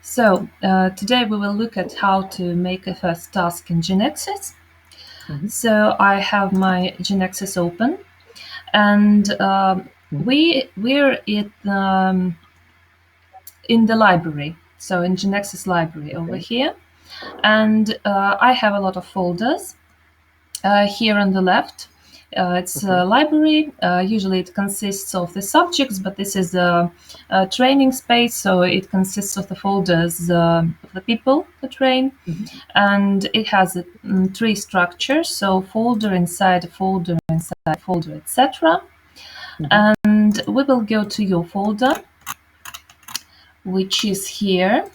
So today we will look at how to make a first task in GenExis. So I have my GenExis open, and we're in the library. So in GenExis library over here, and I have a lot of folders here on the left. It's a library. Usually it consists of the subjects, but this is a training space, so it consists of the folders of the people who train. And it has three structures, so folder inside a folder inside a folder, etc. And we will go to your folder, which is here.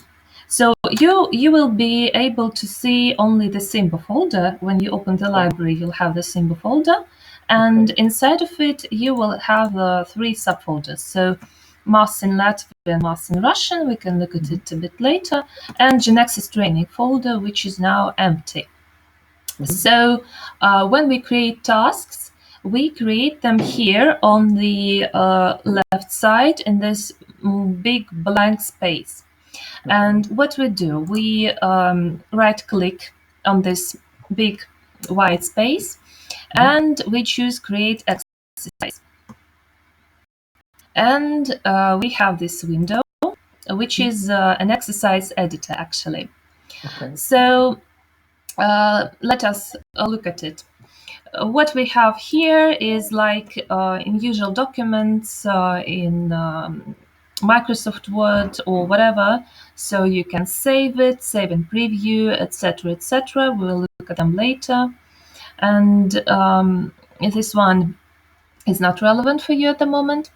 So you will be able to see only the symbol folder. When you open the library, you'll have the symbol folder, and inside of it you will have three subfolders. So Maths in Latvian, Maths in Russian, we can look at it a bit later, and GenExis training folder, which is now empty. So when we create tasks, we create them here on the left side in this big blank space. And what we do, we right-click on this big white space, and we choose Create Exercise. And we have this window, which is an exercise editor, actually. So let us look at it. What we have here is like in usual documents in Microsoft Word or whatever, so you can save it, save and preview, etc., etc. We will look at them later. And this one is not relevant for you at the moment.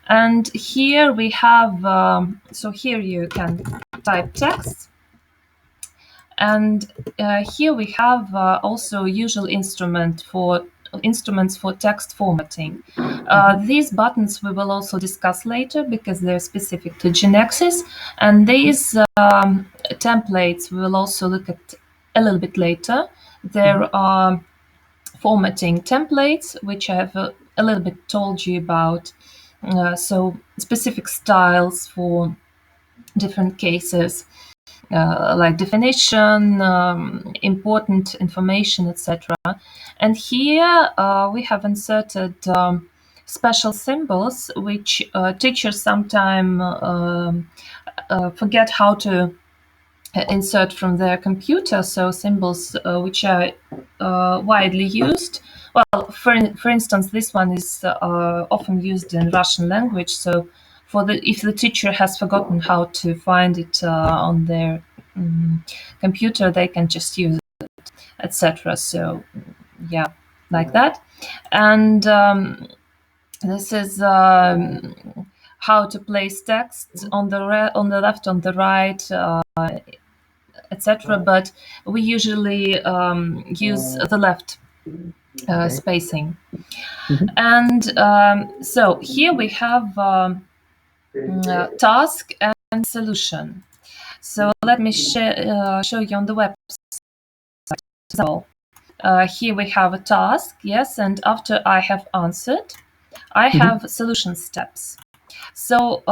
And here we have, so here you can type text. And here we have also usual instruments for text formatting. These buttons we will also discuss later because they're specific to GenExis, and these templates we will also look at a little bit later. There are formatting templates, which I have a little bit told you about, so specific styles for different cases. Like definition, important information, etc. And here we have inserted special symbols which teachers sometimes forget how to insert from their computer. So symbols which are widely used. Well, for instance, this one is often used in Russian language. So if the teacher has forgotten how to find it on their computer, they can just use it, etc. So yeah, like that. And this is how to place text on the left, on the right, etc. But we usually use the left spacing. And so here we have task and solution. So let me show you on the website. So here we have a task, yes, and after I have answered, I have solution steps. So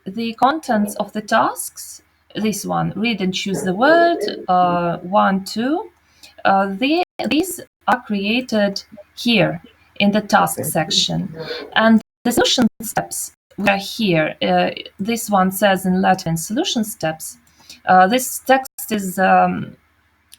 the contents of the tasks, this one, read and choose the word, 1, 2, these are created here in the task section. And the solution steps are here. This one says in Latin solution steps. This text is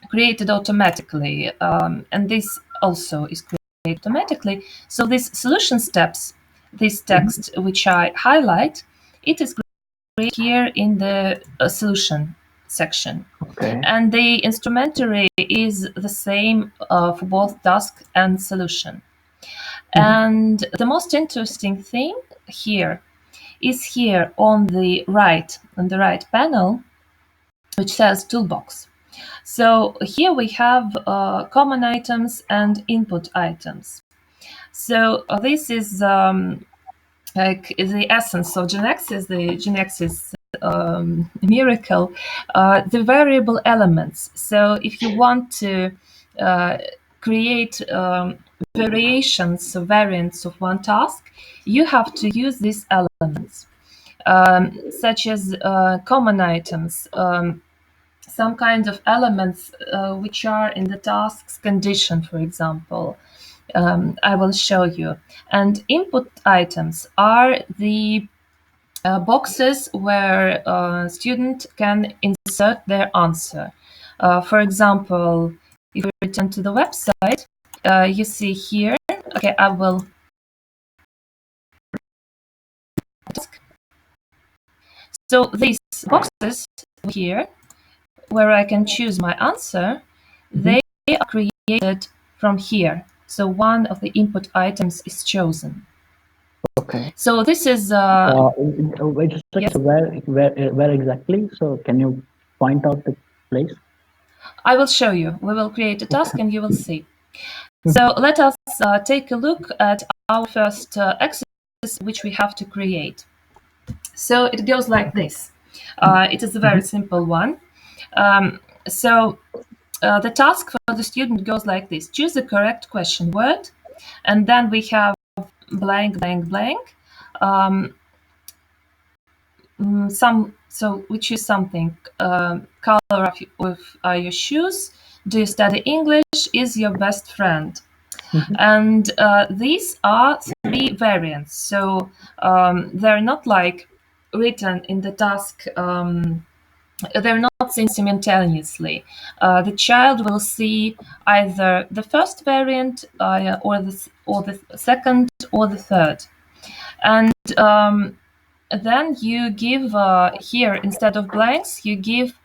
created automatically, and this also is created automatically. So these solution steps, this text which I highlight, it is created here in the solution section. And the instrumentary is the same for both task and solution. And the most interesting thing here is here on the right panel, which says toolbox. So here we have common items and input items. So this is like the essence of GenExis, the GenExis miracle, the variable elements. So if you want to create variants of one task, you have to use these elements. such as common items, some kind of elements which are in the task's condition, for example. I will show you. And input items are the boxes where a student can insert their answer. For example, if we return to the website, you see here, okay, I will. So these boxes here, where I can choose my answer, they are created from here. So one of the input items is chosen. Okay. So this is. Wait a second. Yes. So where exactly? So can you point out the place? I will show you. We will create a task and you will see. So let us take a look at our first exercise, which we have to create. So it goes like this. It is a very simple one. So the task for the student goes like this. Choose the correct question word, and then we have blank, blank, blank. So we choose something. Color of your shoes. Do you study English? Is your best friend? And these are three variants. So they're not like written in the task. They're not seen simultaneously. The child will see either the first variant or the second or the third. And then you give here, instead of blanks, you give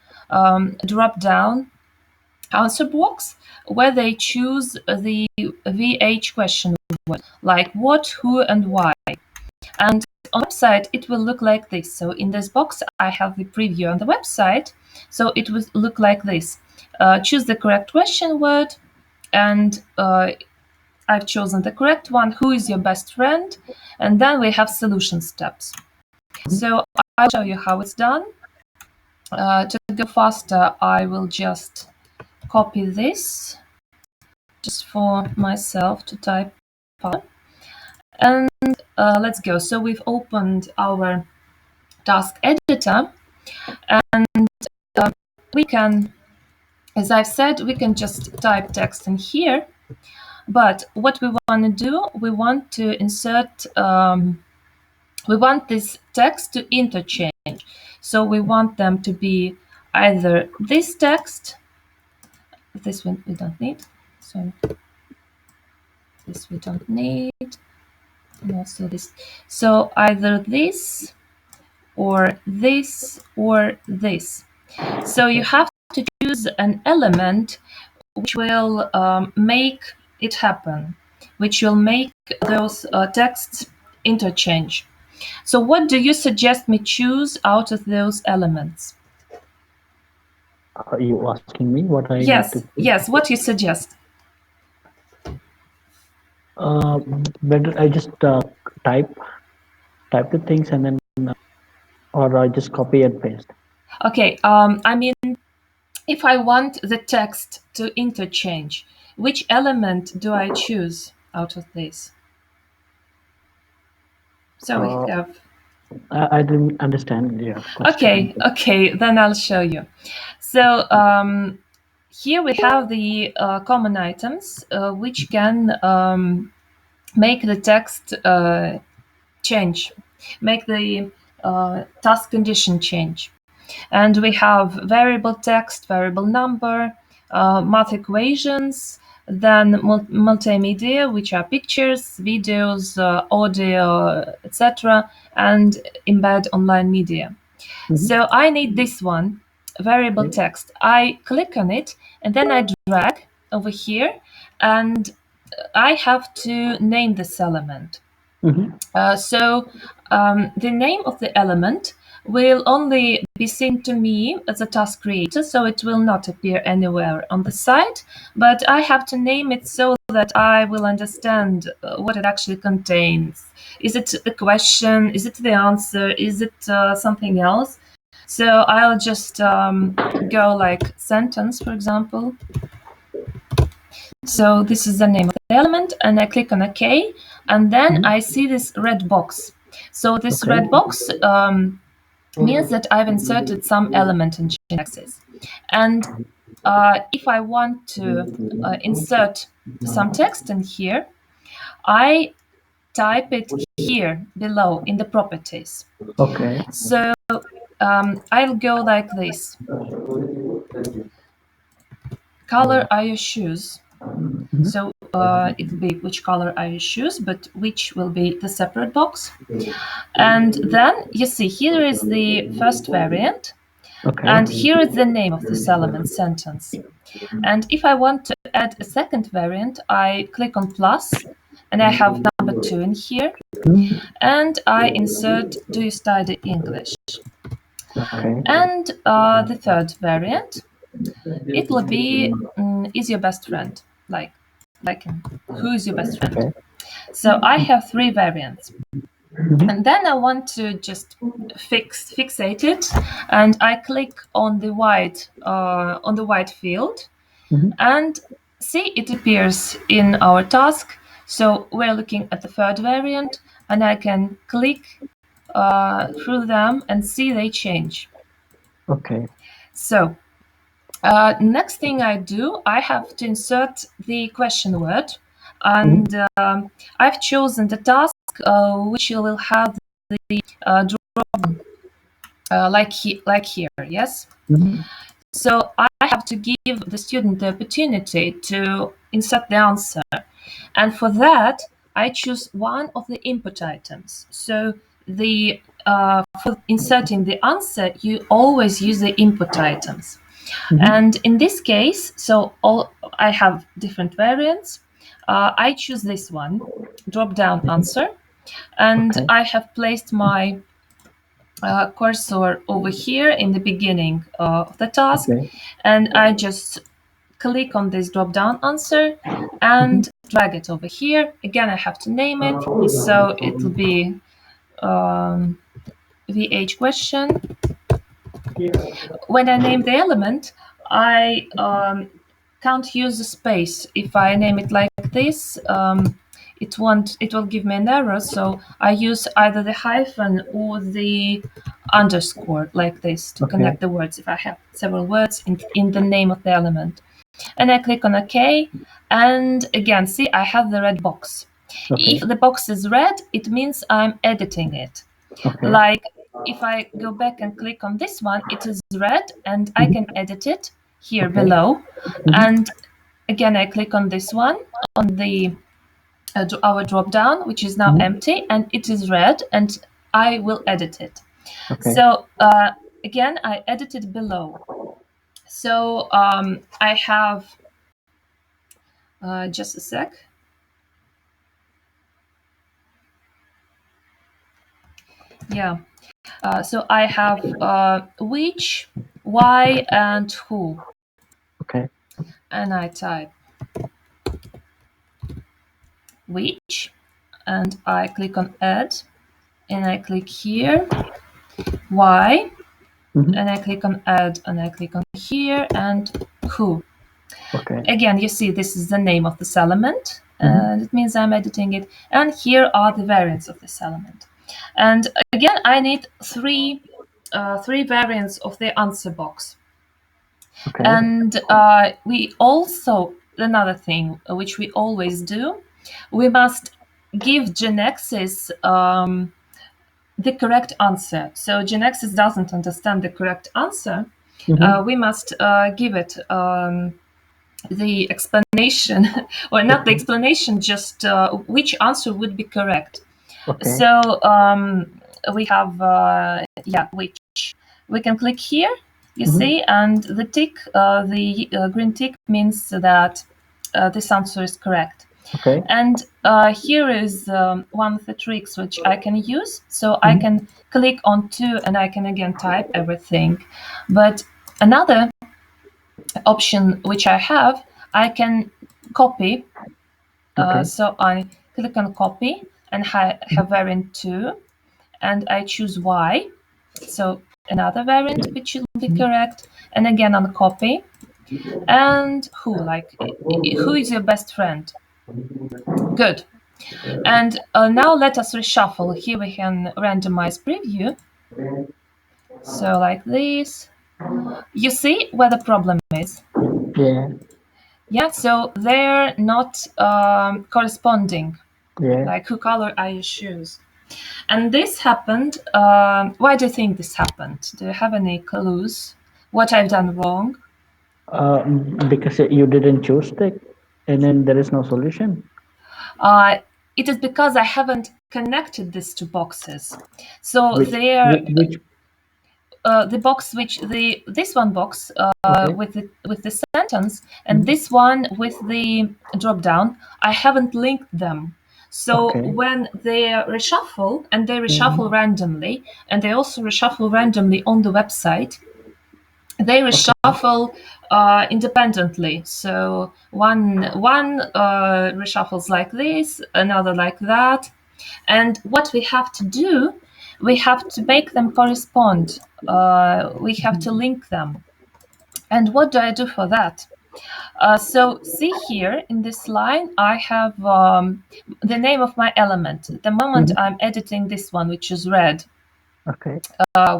drop down answer box where they choose the VH question word, like what, who, and why. And on the website, it will look like this. So in this box, I have the preview on the website. So it will look like this. Choose the correct question word, and I've chosen the correct one. Who is your best friend? And then we have solution steps. So I'll show you how it's done. To go faster, I will just copy this just for myself to type out. And let's go. So we've opened our task editor, and we can, as I've said, we can just type text in here. But what we want to do, we want to insert, we want this text to interchange. So we want them to be either this text, this one we don't need, so this we don't need, and also this. So either this or this or this. So you have to choose an element which will make it happen, which will make those texts interchange. So what do you suggest me choose out of those elements? Are you asking me what I Yes, need to? yes, what you suggest? Better I just type the things and then, or I just copy and paste. Okay, I mean, if I want the text to interchange, which element do I choose out of this? So we have. I didn't understand your question. Okay, then I'll show you. So here we have the common items which can make the text change, make the task condition change. And we have variable text, variable number, math equations, then multimedia, which are pictures, videos, audio, etc., and embed online media. So I need this one, variable text. I click on it and then I drag over here, and I have to name this element. So the name of the element will only be seen to me as a task creator, so it will not appear anywhere on the site, but I have to name it so that I will understand what it actually contains. Is it the question? Is it the answer? Is it something else? So I'll just go like sentence, for example. So this is the name of the element, and I click on OK, and then I see this red box So this Okay. red box means that I've inserted some element in GenExis. And if I want to insert some text in here, I type it here below in the properties. Okay. So I'll go like this. Color are your shoes? Mhm. So it will be which color are your shoes, but which will be the separate box. And then you see here is the first variant, Okay. and here is the name of this element sentence. And if I want to add a second variant, I click on plus, and I have number 2 in here, Mhm. and I insert do you study English? Okay. And the third variant, it will be is your best friend, like who is your best friend? Okay. So I have 3 variants. Mhm. And then I want to just fixate it, and I click on the white field, Mhm. and see it appears in our task. So we're looking at the third variant, and I can click through them and see they change. Okay. So next thing I do, I have to insert the question word, Mhm. and I've chosen the task which will have the drop like here, yes. Mhm. So I have to give the student the opportunity to insert the answer, and for that I choose one of the input items. So the for inserting the answer, you always use the input items. Mhm. And in this case, so all I have different variants. I choose this one, drop down answer, and Okay. I have placed my cursor over here in the beginning of the task, Okay. and I just click on this drop down answer Mhm. and drag it over here. Again, I have to name it, so it will be VH question. When I name the element, I can't use a space. If I name it like this, it won't. It will give me an error. So I use either the hyphen or the underscore like this to Okay. connect the words. If I have several words in the name of the element, and I click on OK, and again, see, I have the red box. Okay. If the box is red, it means I'm editing it. Okay. Like if I go back and click on this one, it is red and I can Mhm. edit it here Okay. below. Mhm. And again, I click on this one, on the our drop down, which is now Mhm. empty, and it is red, and I will edit it. Okay. So again, I edit it below. So I have just a sec. Yeah. So I have which, why, and who, Okay. and I type which, and I click on add, and I click here, why, Mhm. and I click on add, and I click on here, and who. Okay. Again, you see this is the name of this element, Mhm. and it means I'm editing it, and here are the variants of this element. And again, I need three variants of the answer box. Okay. And we also, another thing which we always do, we must give GenExis the correct answer. So GenExis doesn't understand the correct answer. Mhm. We must give it the explanation, or not the Okay. explanation, just which answer would be correct. Okay. So we have, which we can click here, you Mhm. see, and the tick, the green tick means that this answer is correct. Okay. And here is one of the tricks which I can use. So I Mhm. can click on two and I can again type everything. But another option which I have, I can copy. Okay. So I click on copy and have variant 2, and I choose Y. So another variant which will be Mhm. correct. And again on copy. And who, like who is your best friend? Good. And now let us reshuffle. Here we can randomize preview. So like this. You see where the problem is? Yeah. Yeah, so they're not corresponding. Yeah. Like, who color are your shoes? And this happened. Why do you think this happened? Do you have any clues? What I've done wrong? Because you didn't choose it, and then there is no solution. Uh, it is because I haven't connected these two boxes. So Which they're which the box which the this one box okay. with the sentence and Mhm. this one with the drop down, I haven't linked them. So Okay. when they reshuffle, and they reshuffle Mhm. randomly, and they also reshuffle randomly on the website, they Okay. reshuffle independently. So one reshuffles like this, another like that, and what we have to do, we have to make them correspond. We have to link them. And what do I do for that? So see here in this line, I have the name of my element. At the moment, Mhm. I'm editing this one, which is red, Okay.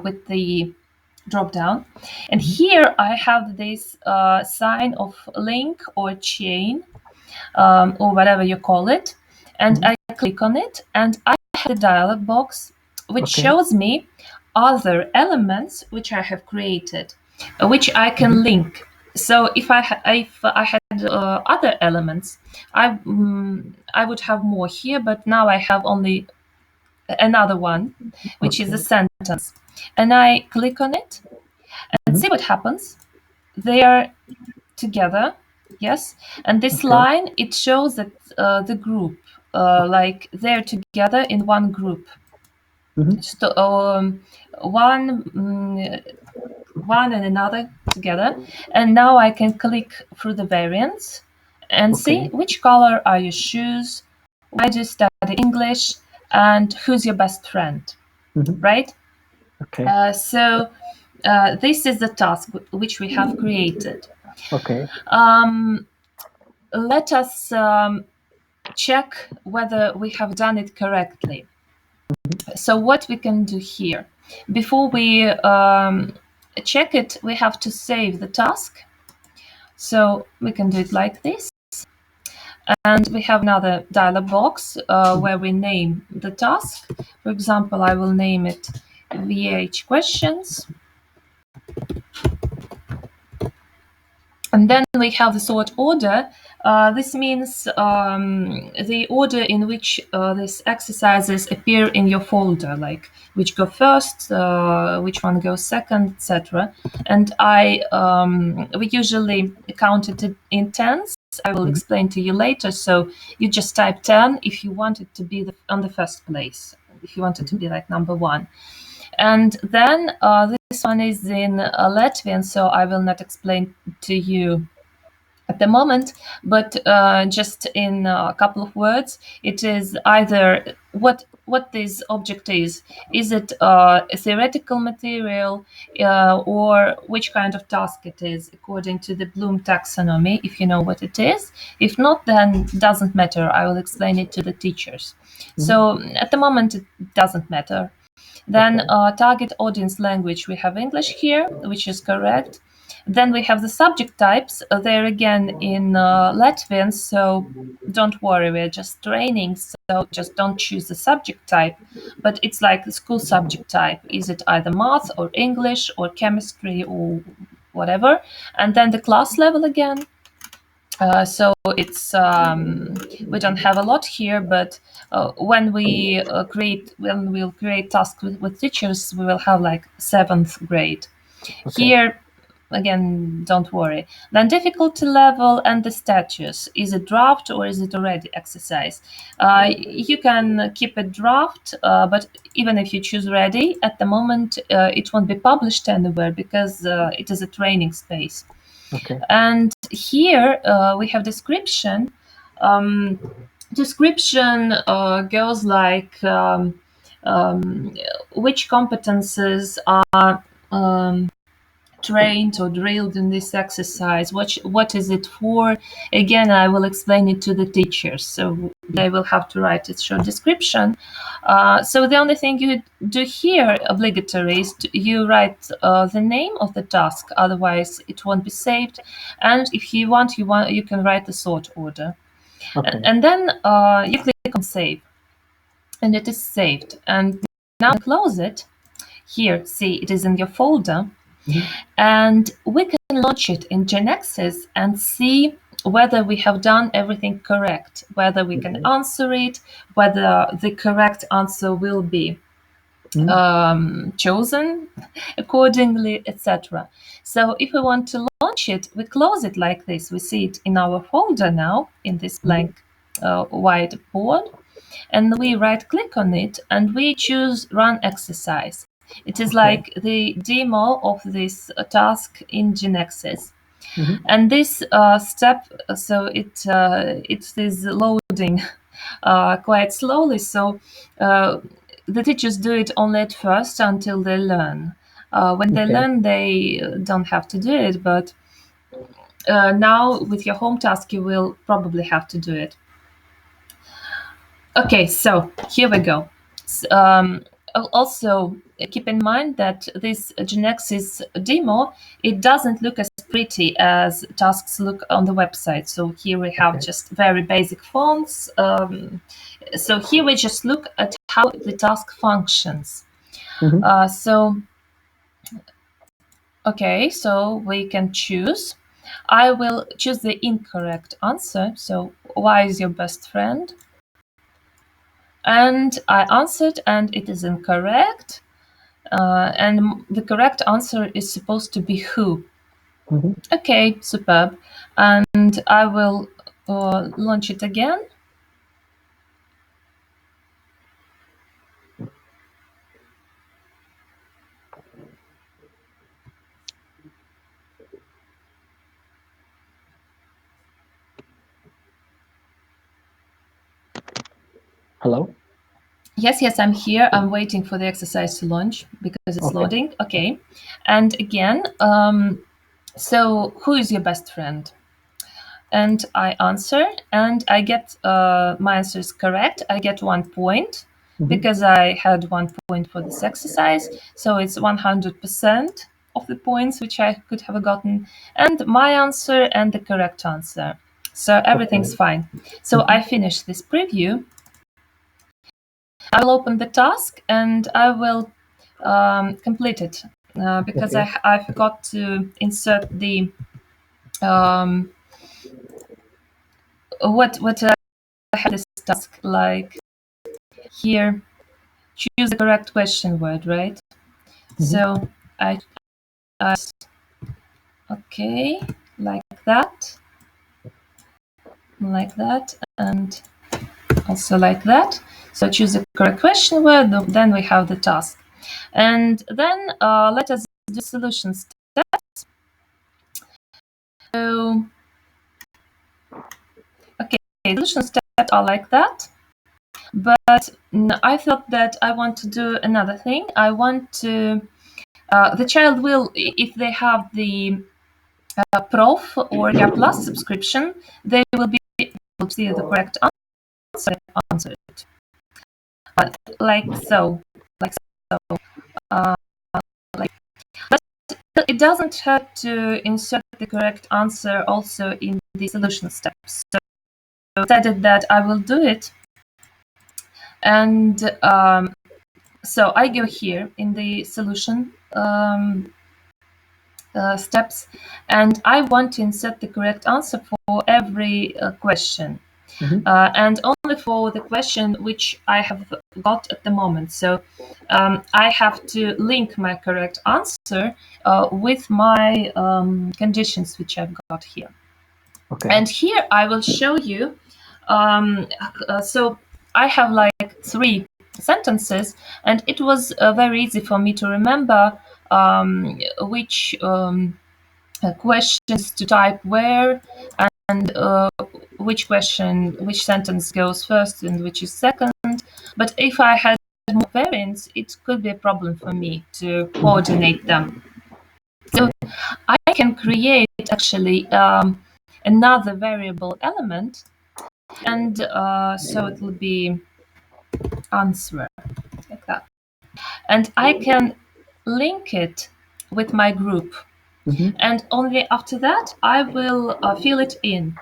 with the drop down. And Mhm. here I have this sign of link or chain, or whatever you call it. And Mhm. I click on it, and I have a dialog box which Okay. shows me other elements which I have created, which I can Mhm. link. So if I had other elements, I would have more here, but now I have only another one, which is a Okay. sentence. And I click on it and Mhm. see what happens. They are together, yes. And this Okay. line, it shows that the group, Okay. like they're together in one group. Mhm. So, one one and another together. And now I can click through the variants and see Okay. which color are your shoes, why do you study English, and who's your best friend, Mhm. right? Okay. So this is the task which we have created. Okay. Um, let us check whether we have done it correctly. So what we can do here, before we check it, we have to save the task. So we can do it like this. And we have another dialog box Mhm. where we name the task. For example, I will name it VH questions. And then we have the sort order. This means the order in which these exercises appear in your folder, like which go first, which one goes second, etc. And we usually count it in tens. I will Mhm. explain to you later. So you just type 10 if you want it to be on the first place, if you want it to Mhm. be like number one. And then this one is in Latvian, so I will not explain to you at the moment, but just in a couple of words, it is either what this object is. Is it a theoretical material, or which kind of task it is, according to the Bloom taxonomy, if you know what it is. If not, then doesn't matter. I will explain it to the teachers. Mhm. So at the moment, it doesn't matter. Then Okay. target audience language, we have English here, which is correct. Then we have the subject types. They're again in Latvian, so don't worry, we're just training, so just don't choose the subject type. But it's like the school subject type. Is it either math or English or chemistry or whatever? And then the class level again. So it's we don't have a lot here, but when we'll create tasks with teachers, we will have like seventh grade. Okay. Here, again, don't worry. Then difficulty level and the status. Is it draft or is it already exercise? You can keep it draft, but even if you choose ready, at the moment it won't be published anywhere because it is a training space. Okay. And here we have description. Um, Description goes like which competences are trained or drilled in this exercise. What is it for? Again, I will explain it to the teachers, so they will have to write a short description. So the only thing you do here obligatory is you write the name of the task, otherwise it won't be saved. And if you can write the sort order. Okay. And then you click on save, and it is saved. And now close it. Here, see, it is in your folder, Mhm. and we can launch it in GenExis and see whether we have done everything correct, whether we can Okay. answer it, whether the correct answer will be Mhm. chosen accordingly, etc. So if we want to launch it, we close it like this. We see it in our folder now in this Mhm. blank white board, and we right click on it and we choose run exercise. It is Okay. like the demo of this task in GenExis. Mhm. And this step, so it is loading quite slowly. So the teachers do it only at first until they learn. When they Okay. learn, they don't have to do it. But now with your home task, you will probably have to do it. Okay, so here we go. Also, keep in mind that this GenExis demo, it doesn't look as pretty as tasks look on the website. So here we have Okay. just very basic fonts. So here we just look at how the task functions. Mhm. So, okay, so we can choose. I will choose the incorrect answer. So, Y is your best friend? And I answered, and it is incorrect. And the correct answer is supposed to be who. Mhm. Okay, superb. And I will launch it again. Hello. Yes, yes, I'm here. I'm waiting for the exercise to launch because it's Okay. loading. Okay. And again, so who is your best friend? And I answer, and I get my answer is correct. I get 1 point Mhm. because I had 1 point for this exercise. So it's 100% of the points which I could have gotten, and my answer and the correct answer. So everything's Okay. fine. So I Mhm. finish this preview. I will open the task and I will complete it because Okay. I forgot to insert the um, what I have this task like here. Choose the correct question word, right? Mhm. So I okay, like that, and also like that. So choose the correct question word. Then we have the task, and then let us do solution steps. So okay, solution steps are like that. But I thought that I want to do another thing. I want to the child will, if they have the Prof or your Plus subscription, they will be able to see the correct answer it. Like so, like so. Uh, like, but it doesn't hurt to insert the correct answer also in the solution steps. So I decided that I will do it, and so I go here in the solution steps, and I want to insert the correct answer for every question. Mhm. And only for the question which I have got at the moment. So I have to link my correct answer with my conditions which I've got here. Okay. And here I will show you. So I have like 3 sentences, and it was very easy for me to remember which questions to type where, and which sentence goes first and which is second. But if I had more variants, it could be a problem for me to Mhm. coordinate them. So I can create actually another variable element, and so it will be answer, like that. And I can link it with my group. Mm-hmm. And only after that, I will fill it in.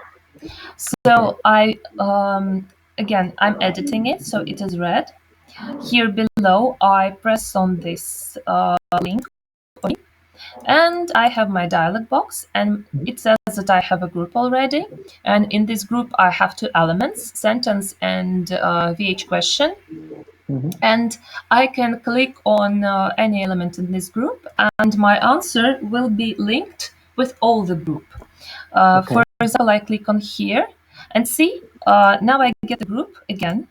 So again, I'm editing it, so it is red. Here below, I press on this link, and I have my dialog box, and it says that I have a group already. And in this group, I have two elements, sentence and VH question. Mm-hmm. And I can click on any element in this group, and my answer will be linked with all the group. Okay. For example, I click on here and see, now I get the group again,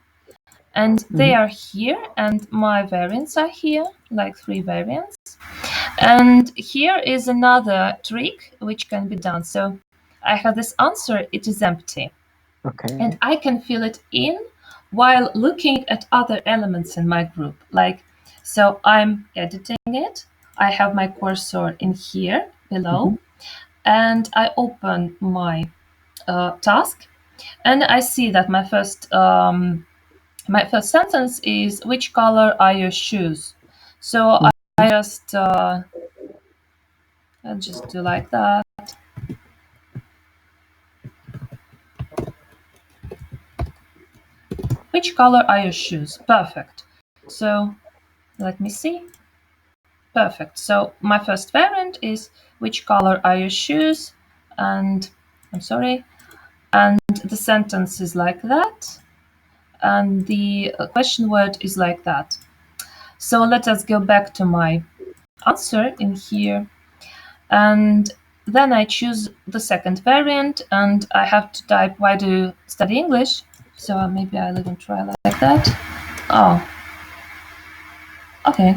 and they Mm-hmm. are here, and my variants are here, like 3 variants. And here is another trick which can be done. So I have this answer, it is empty, Okay. and I can fill it in while looking at other elements in my group. Like, so I'm editing it, I have my cursor in here Mm-hmm. below, and I open my task, and I see that my first sentence is, which color are your shoes? So I just I'll just do like that. Which color are your shoes? Perfect. So let me see. Perfect. So my first variant is, which color are your shoes? And I'm sorry. And the sentence is like that. And the question word is like that. So let us go back to my answer in here. And then I choose the second variant, and I have to type, why do you study English? So maybe I'll even try like that. Oh, okay.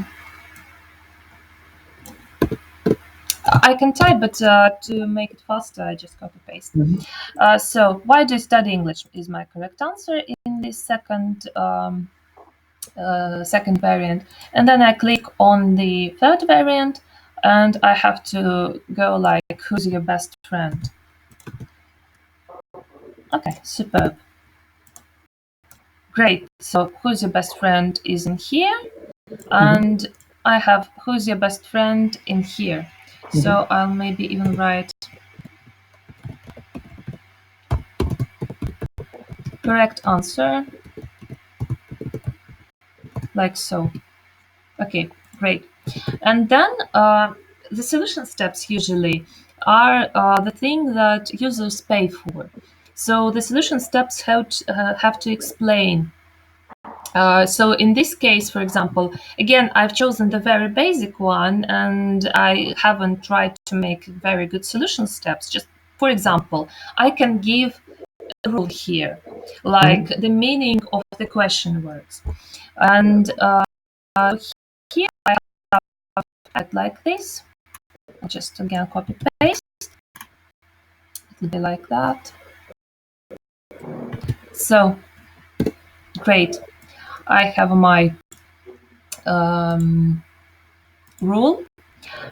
I can type, but to make it faster, I just copy paste. Mm-hmm. So, why do you study English is my correct answer in this second variant. And then I click on the third variant, and I have to go like, who's your best friend? Okay, superb. Great. So, who's your best friend is in here, Mm-hmm. and I have who's your best friend in here. Mm-hmm. So, I'll maybe even write correct answer, like so. Okay, great. And then the solution steps usually are the thing that users pay for. So the solution steps have to explain. So in this case, for example, again, I've chosen the very basic one, and I haven't tried to make very good solution steps. Just for example, I can give a rule here, like Mm-hmm. the meaning of the question words. And here I have it like this. I'll just again copy paste. It will be like that. So great. I have my rule,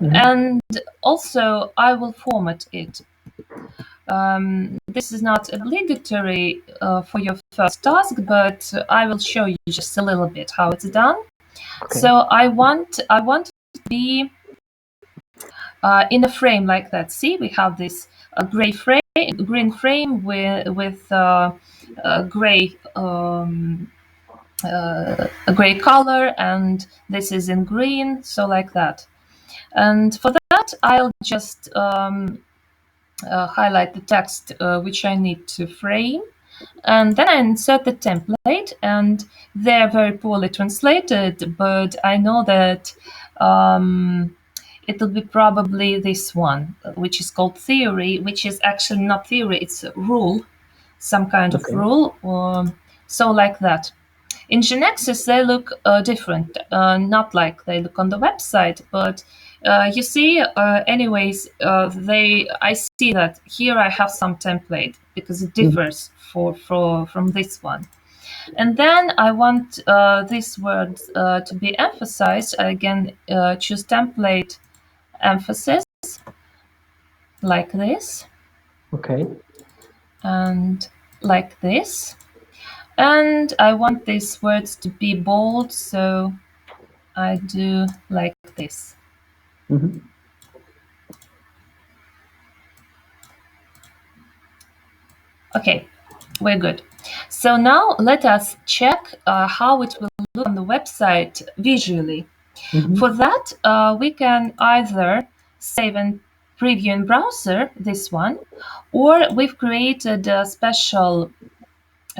Mm-hmm. and also I will format it. This is not obligatory for your first task, but I will show you just a little bit how it's done. Okay. So I want it to be in a frame like that. See, we have this green frame with gray a gray color, and this is in green, so like that. And for that, I'll just highlight the text which I need to frame, and then I insert the template, and they're very poorly translated, but I know that it will be probably this one, which is called theory, which is actually not theory, it's a rule, some kind of Okay. rule, so like that. In GenExis, they look different, not like they look on the website, but you see, anyways, I see that here I have some template because it Mm-hmm. differs from this one. And then I want these words to be emphasized. I again choose template emphasis, like this, Okay. and like this. And I want these words to be bold, so I do like this. Mm-hmm. Okay, we're good. So now let us check how it will look on the website visually. Mm-hmm. For that, we can either save and preview in browser, this one, or we've created a special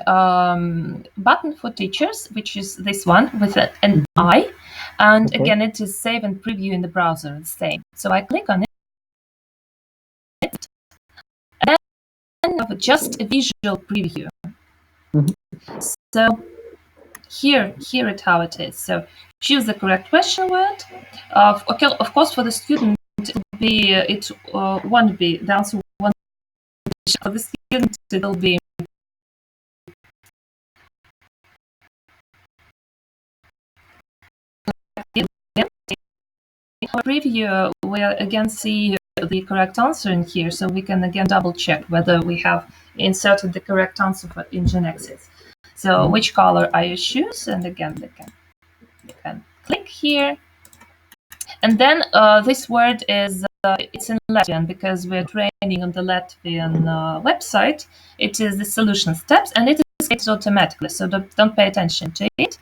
button for teachers, which is this one with an eye. And Okay. again, it is save and preview in the browser, the same. So I click on it, and then I have just a visual preview. Mhm. So here it how it is. So choose the correct question word. Okay, of course, for the student, it won't be the answer won't be for the student. It will be preview. We'll again see the correct answer in here, so we can again double check whether we have inserted the correct answer in GenExis. So which color I choose, and again you can click here. And then this word is it's in Latvian because we're training on the Latvian website. It is the solution steps, and it is created automatically, so don't pay attention to it.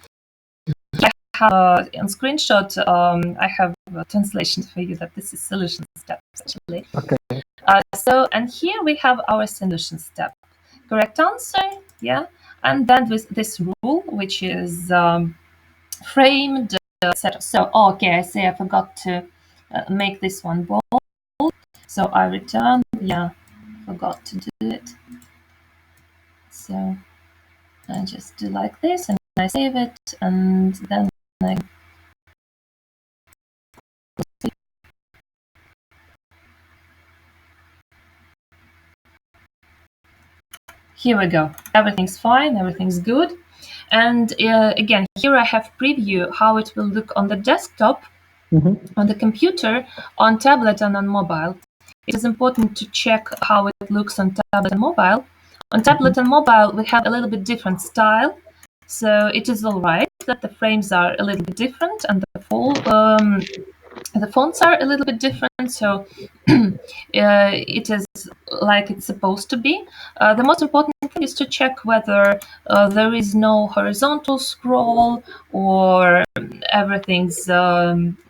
I have on screenshot. I have a translation for you that this is solution steps actually. Okay. So and here we have our solution step. Correct answer, yeah, and then with this rule, which is framed, etc. So okay, I see I forgot to make this one bold. So I return, yeah, forgot to do it. So I just do like this and I save it, and then I here we go. Everything's fine, everything's good. And again, here I have preview how it will look on the desktop, on the computer, on tablet, and on mobile. It is important to check how it looks on tablet and mobile. On tablet and mobile, we have a little bit different style, so it is all right that the frames are a little bit different and the fonts are a little bit different, so it is like it's supposed to be. The most important thing is to check whether there is no horizontal scroll, or everything's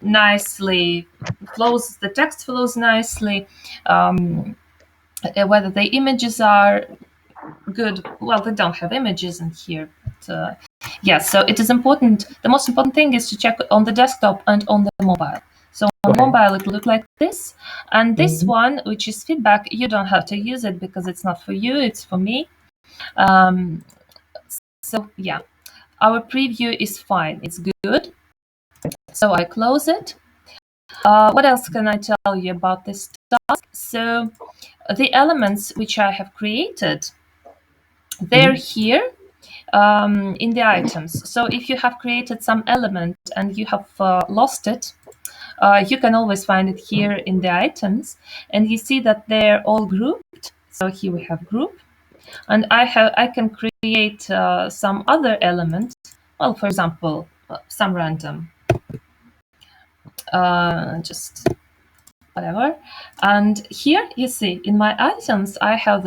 nicely flows, the text flows nicely, whether the images are good. Well, they don't have images in here, but yes, so it is important. The most important thing is to check on the desktop and on the mobile. So on Okay. mobile, it will look like this. And this one, which is feedback, you don't have to use it because it's not for you, it's for me. So yeah, our preview is fine, it's good. So I close it. What else can I tell you about this task? So the elements which I have created, they're here in the items. So if you have created some element and you have lost it, you can always find it here in the items, and you see that they're all grouped. So here we have group, and I can create some other element. Well, for example, some random, just whatever. And here you see in my items, I have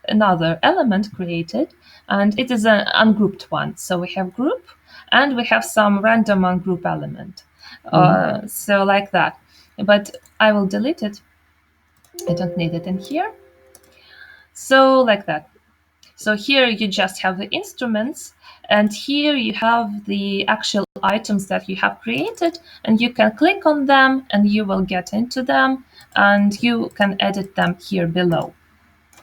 another element created, and it is an ungrouped one. So we have group, and we have some random ungroup element. So like that. But I will delete it. I don't need it in here. So like that. So here you just have the instruments, and here you have the actual items that you have created, and you can click on them and you will get into them, and you can edit them here below.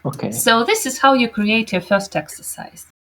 Okay. So this is how you create your first exercise.